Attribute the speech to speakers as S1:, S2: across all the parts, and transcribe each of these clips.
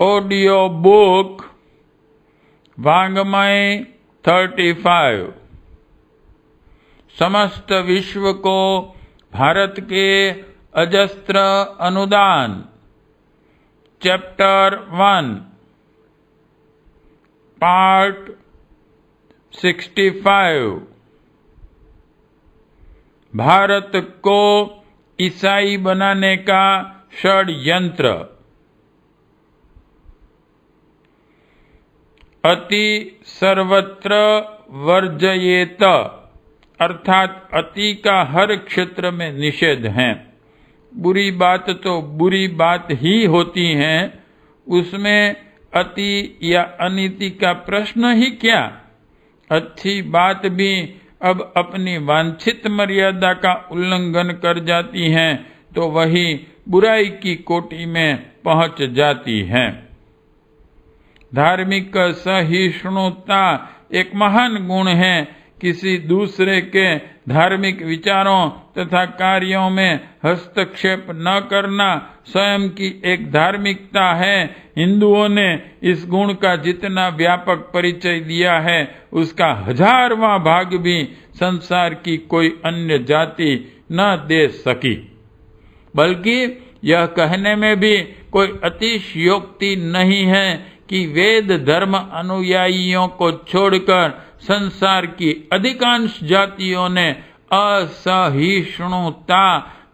S1: Audio book वाङ्मय 35 समस्त विश्व को भारत के अजस्त्र अनुदान। चैप्टर 1 पार्ट 65 भारत को ईसाई बनाने का षड्यंत्र। अति सर्वत्र वर्जयेत अर्थात अति का हर क्षेत्र में निषेध है। बुरी बात तो बुरी बात ही होती है, उसमें अति या अनिति का प्रश्न ही क्या। अच्छी बात भी अब अपनी वांछित मर्यादा का उल्लंघन कर जाती हैं तो वही बुराई की कोटि में पहुंच जाती है। धार्मिक सहिष्णुता एक महान गुण है। किसी दूसरे के धार्मिक विचारों तथा कार्यों में हस्तक्षेप न करना स्वयं की एक धार्मिकता है। हिंदुओं ने इस गुण का जितना व्यापक परिचय दिया है उसका 1000वां भाग भी संसार की कोई अन्य जाति न दे सकी। बल्कि यह कहने में भी कोई अतिशयोक्ति नहीं है कि वेद धर्म अनुयायियों को छोड़कर संसार की अधिकांश जातियों ने असहिष्णुता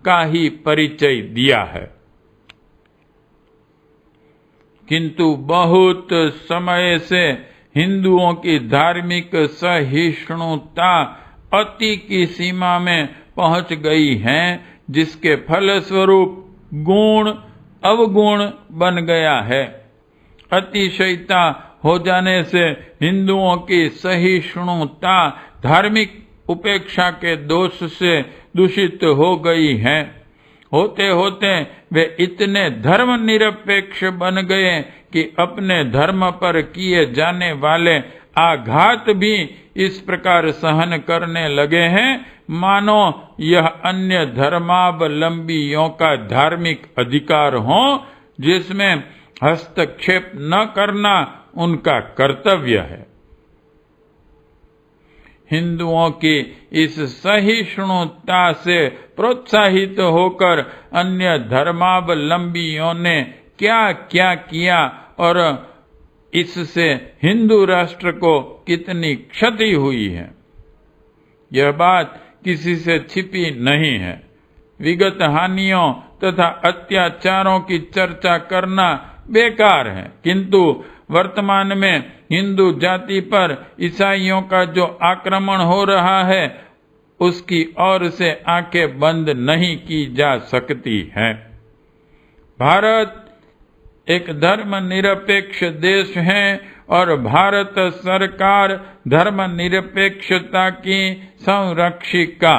S1: का ही परिचय दिया है। किंतु बहुत समय से हिंदुओं की धार्मिक सहिष्णुता अति की सीमा में पहुंच गई है, जिसके फलस्वरूप गुण अवगुण बन गया है। अतिशयता हो जाने से हिंदुओं की सहिष्णुता धार्मिक उपेक्षा के दोष से दूषित हो गई है। होते होते वे इतने धर्म निरपेक्ष बन गए कि अपने धर्म पर किए जाने वाले आघात भी इस प्रकार सहन करने लगे हैं मानो यह अन्य धर्मावलंबियों का धार्मिक अधिकार हो, जिसमें हस्तक्षेप न करना उनका कर्तव्य है। हिंदुओं की इस सहिष्णुता से प्रोत्साहित होकर अन्य धर्मावलंबियों ने क्या क्या किया और इससे हिंदू राष्ट्र को कितनी क्षति हुई है, यह बात किसी से छिपी नहीं है। विगत हानियों तथा अत्याचारों की चर्चा करना बेकार है, किंतु वर्तमान में हिंदू जाति पर ईसाइयों का जो आक्रमण हो रहा है उसकी ओर से आंखें बंद नहीं की जा सकती हैं। भारत एक धर्मनिरपेक्ष देश है और भारत सरकार धर्मनिरपेक्षता की संरक्षिका।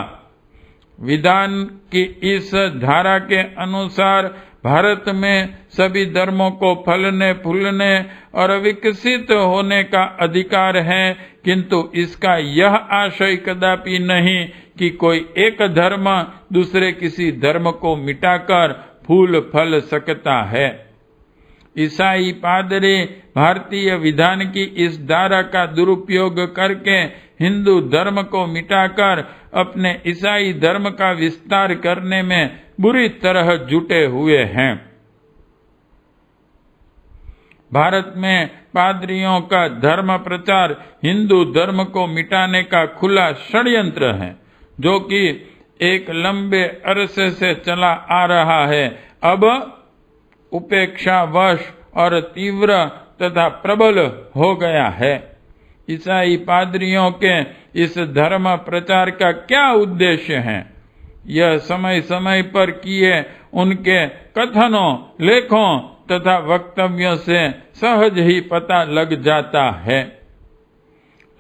S1: विधान की इस धारा के अनुसार भारत में सभी धर्मों को फलने फूलने और विकसित होने का अधिकार है, किंतु इसका यह आशय कदापि नहीं कि कोई एक धर्म दूसरे किसी धर्म को मिटाकर फूल फल सकता है। ईसाई पादरी भारतीय विधान की इस धारा का दुरुपयोग करके हिंदू धर्म को मिटाकर अपने ईसाई धर्म का विस्तार करने में बुरी तरह जुटे हुए हैं। भारत में पादरियों का धर्म प्रचार हिंदू धर्म को मिटाने का खुला षड्यंत्र है, जो कि एक लंबे अरसे से चला आ रहा है। अब उपेक्षावश और तीव्र तथा प्रबल हो गया है। ईसाई पादरियों के इस धर्म प्रचार का क्या उद्देश्य है, यह समय समय पर किए उनके कथनों, लेखों तथा वक्तव्यों से सहज ही पता लग जाता है।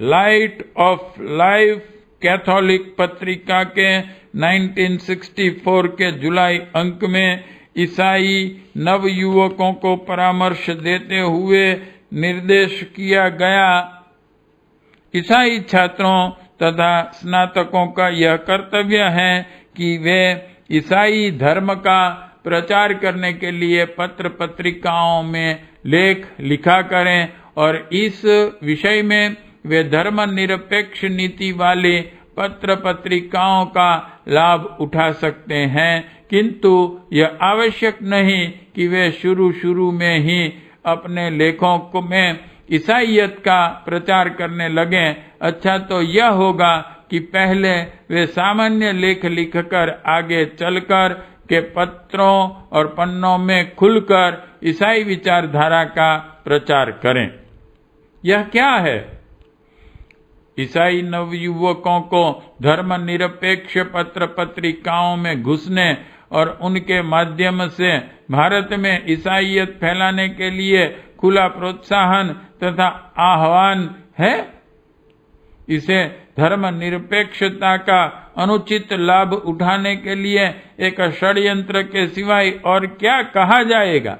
S1: लाइट ऑफ लाइफ कैथोलिक पत्रिका के 1964 के जुलाई अंक में ईसाई नवयुवकों को परामर्श देते हुए निर्देश किया गया। ईसाई छात्रों तथा स्नातकों का यह कर्तव्य है कि वे ईसाई धर्म का प्रचार करने के लिए पत्र पत्रिकाओं में लेख लिखा करें और इस विषय में वे धर्मनिरपेक्ष नीति वाली पत्र पत्रिकाओं का लाभ उठा सकते हैं, किंतु यह आवश्यक नहीं कि वे शुरू में ही अपने लेखों में ईसाईयत का प्रचार करने लगें। अच्छा तो यह होगा कि पहले वे सामान्य लेख लिखकर आगे चलकर के पत्रों और पन्नों में खुलकर ईसाई विचारधारा का प्रचार करें। यह क्या है? ईसाई नवयुवकों को धर्मनिरपेक्ष पत्र पत्रिकाओं में घुसने और उनके माध्यम से भारत में ईसाईयत फैलाने के लिए खुला प्रोत्साहन तथा आह्वान है। इसे धर्मनिरपेक्षता का अनुचित लाभ उठाने के लिए एक षड्यंत्र के सिवाय और क्या कहा जाएगा?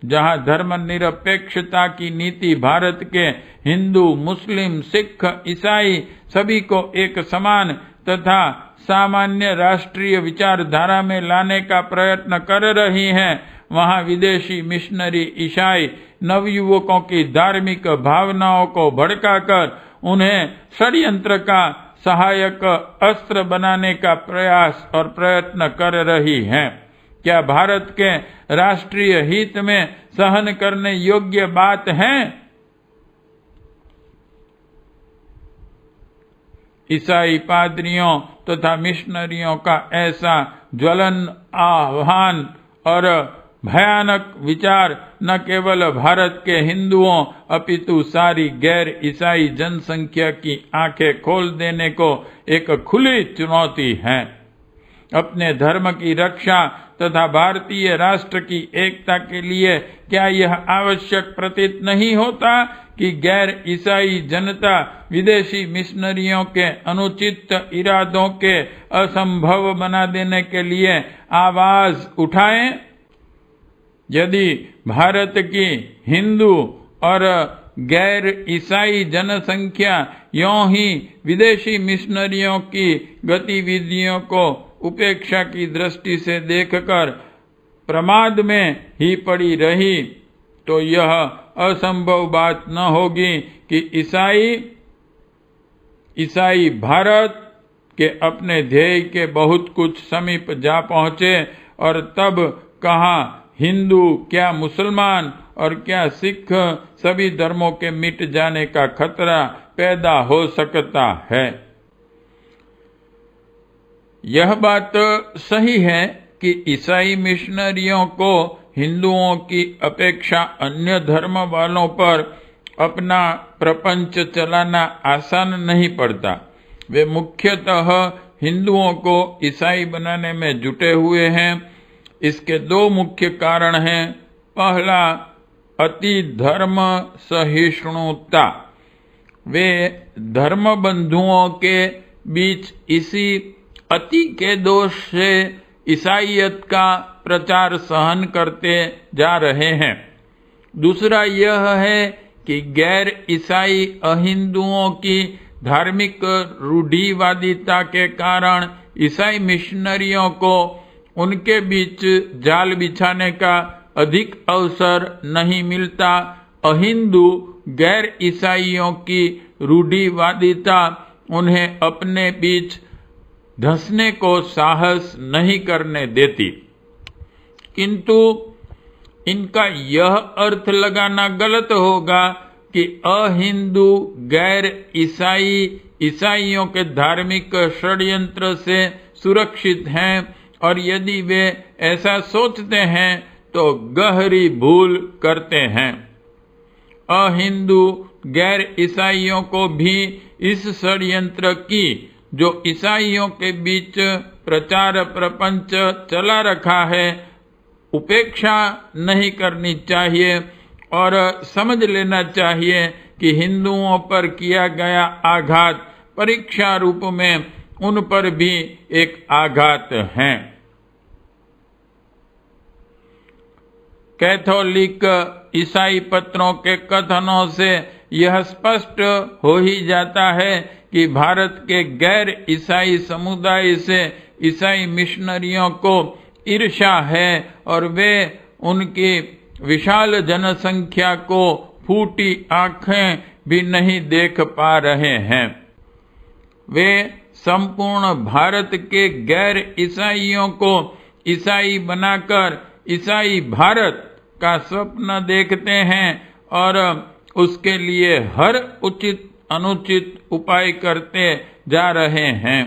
S1: जहां धर्मनिरपेक्षता की नीति भारत के हिंदू, मुस्लिम, सिख, ईसाई सभी को एक समान तथा सामान्य राष्ट्रीय विचारधारा में लाने का प्रयत्न कर रही है, वहां विदेशी मिशनरी ईसाई नवयुवकों की धार्मिक भावनाओं को भड़काकर उन्हें षड्यंत्र का सहायक अस्त्र बनाने का प्रयास और प्रयत्न कर रही हैं। क्या भारत के राष्ट्रीय हित में सहन करने योग्य बात है? ईसाई पादरियों तथा मिशनरियों का ऐसा ज्वलन आह्वान और भयानक विचार न केवल भारत के हिंदुओं अपितु सारी गैर ईसाई जनसंख्या की आंखें खोल देने को एक खुली चुनौती है। अपने धर्म की रक्षा तथा भारतीय राष्ट्र की एकता के लिए क्या यह आवश्यक प्रतीत नहीं होता कि गैर ईसाई जनता विदेशी मिशनरियों के अनुचित इरादों के असंभव बना देने के लिए आवाज उठाएं? यदि भारत की हिंदू और गैर ईसाई जनसंख्या यों ही विदेशी मिशनरियों की गतिविधियों को उपेक्षा की दृष्टि से देखकर प्रमाद में ही पड़ी रही, तो यह असंभव बात न होगी कि ईसाई भारत के अपने ध्येय के बहुत कुछ समीप जा पहुंचे और तब कहाँ हिंदू, क्या मुसलमान और क्या सिख सभी धर्मों के मिट जाने का खतरा पैदा हो सकता है। यह बात सही है कि ईसाई मिशनरियों को हिंदुओं की अपेक्षा अन्य धर्म वालों पर अपना प्रपंच चलाना आसान नहीं पड़ता। वे मुख्यतः हिंदुओं को ईसाई बनाने में जुटे हुए हैं। इसके दो मुख्य कारण हैं। पहला, अति धर्म सहिष्णुता। वे धर्म बंधुओं के बीच इसी अति के दोष से ईसाईयत का प्रचार सहन करते जा रहे हैं। दूसरा यह है कि गैर ईसाई अहिंदुओं की धार्मिक रूढ़िवादिता के कारण ईसाई मिशनरियों को उनके बीच जाल बिछाने का अधिक अवसर नहीं मिलता। अहिंदू गैर ईसाइयों की रूढ़िवादिता उन्हें अपने बीच धंसने को साहस नहीं करने देती, किंतु इनका यह अर्थ लगाना गलत होगा कि अहिंदू गैर ईसाइयों के धार्मिक षड्यंत्र से सुरक्षित हैं, और यदि वे ऐसा सोचते हैं तो गहरी भूल करते हैं। अहिंदू गैर ईसाइयों को भी इस षड्यंत्र की, जो ईसाइयों के बीच प्रचार प्रपंच चला रखा है, उपेक्षा नहीं करनी चाहिए और समझ लेना चाहिए कि हिंदुओं पर किया गया आघात परीक्षा रूप में उन पर भी एक आघात है। कैथोलिक ईसाई पत्रों के कथनों से यह स्पष्ट हो ही जाता है कि भारत के गैर ईसाई समुदाय से ईसाई मिशनरियों को ईर्ष्या है और वे उनकी विशाल जनसंख्या को फूटी आंखें भी नहीं देख पा रहे हैं। वे संपूर्ण भारत के गैर ईसाइयों को ईसाई बनाकर ईसाई भारत का स्वप्न देखते हैं और उसके लिए हर उचित अनुचित उपाय करते जा रहे हैं।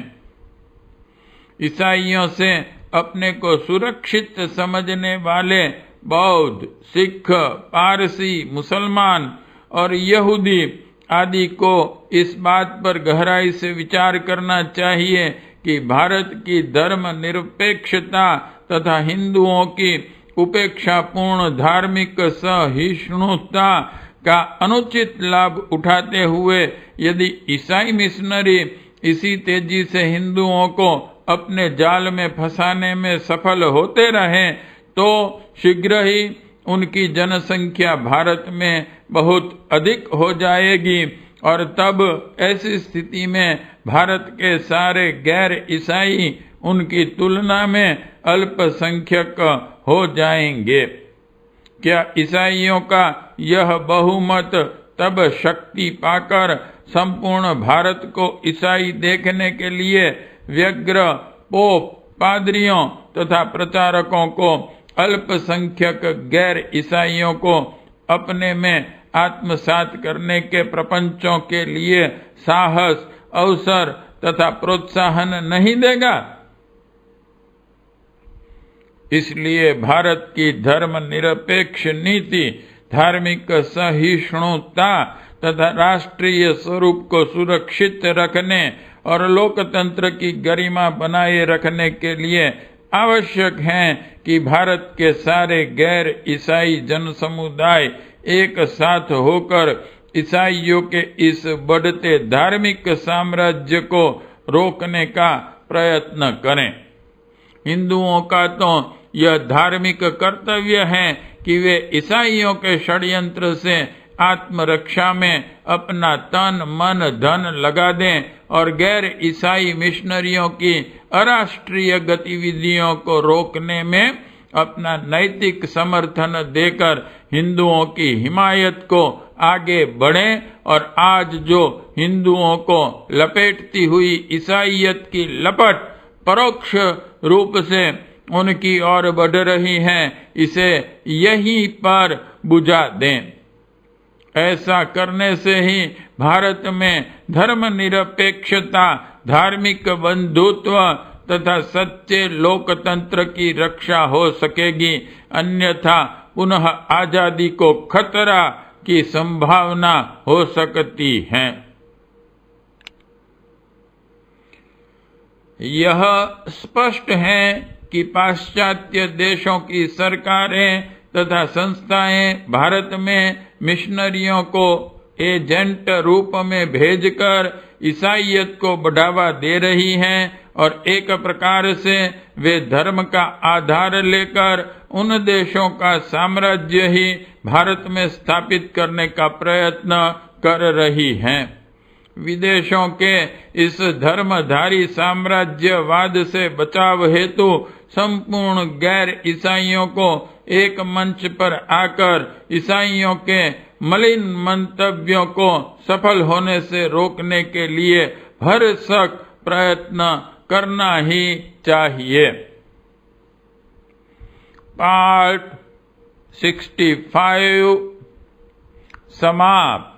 S1: ईसाइयों से अपने को सुरक्षित समझने वाले बौद्ध, सिख, पारसी, मुसलमान और यहूदी आदि को इस बात पर गहराई से विचार करना चाहिए कि भारत की धर्म निरपेक्षता तथा हिंदुओं की उपेक्षापूर्ण धार्मिक सहिष्णुता का अनुचित लाभ उठाते हुए यदि ईसाई मिशनरी इसी तेजी से हिंदुओं को अपने जाल में फंसाने में सफल होते रहें तो शीघ्र ही उनकी जनसंख्या भारत में बहुत अधिक हो जाएगी और तब ऐसी स्थिति में भारत के सारे गैर ईसाई उनकी तुलना में अल्पसंख्यक हो जाएंगे। क्या ईसाइयों का यह बहुमत तब शक्ति पाकर संपूर्ण भारत को ईसाई देखने के लिए व्यग्र पोप, पादरियों तथा प्रचारकों को अल्पसंख्यक गैर ईसाइयों को अपने में आत्मसात करने के प्रपंचों के लिए साहस, अवसर तथा प्रोत्साहन नहीं देगा? इसलिए भारत की धर्मनिरपेक्ष नीति, धार्मिक सहिष्णुता तथा राष्ट्रीय स्वरूप को सुरक्षित रखने और लोकतंत्र की गरिमा बनाए रखने के लिए आवश्यक है कि भारत के सारे गैर ईसाई जनसमुदाय एक साथ होकर ईसाइयों के इस बढ़ते धार्मिक साम्राज्य को रोकने का प्रयत्न करें। हिंदुओं का तो यह धार्मिक कर्तव्य है कि वे ईसाइयों के षड्यंत्र से आत्मरक्षा में अपना तन मन धन लगा दें और गैर ईसाई मिशनरियों की अराष्ट्रीय गतिविधियों को रोकने में अपना नैतिक समर्थन देकर हिंदुओं की हिमायत को आगे बढ़ें और आज जो हिंदुओं को लपेटती हुई ईसाइयत की लपट परोक्ष रूप से उनकी ओर बढ़ रही है, इसे यहीं पर बुझा दें। ऐसा करने से ही भारत में धर्मनिरपेक्षता, धार्मिक बंधुत्व तथा सच्चे लोकतंत्र की रक्षा हो सकेगी, अन्यथा पुनः आजादी को खतरा की संभावना हो सकती है। यह स्पष्ट है कि पाश्चात्य देशों की सरकारें तथा संस्थाएं भारत में मिशनरियों को एजेंट रूप में भेजकर ईसाइयत को बढ़ावा दे रही हैं और एक प्रकार से वे धर्म का आधार लेकर उन देशों का साम्राज्य ही भारत में स्थापित करने का प्रयत्न कर रही हैं। विदेशों के इस धर्मधारी साम्राज्यवाद से बचाव हेतु संपूर्ण गैर ईसाइयों को एक मंच पर आकर ईसाइयों के मलिन मंतव्यों को सफल होने से रोकने के लिए भरसक प्रयत्न करना ही चाहिए। पार्ट 65 समाप्त।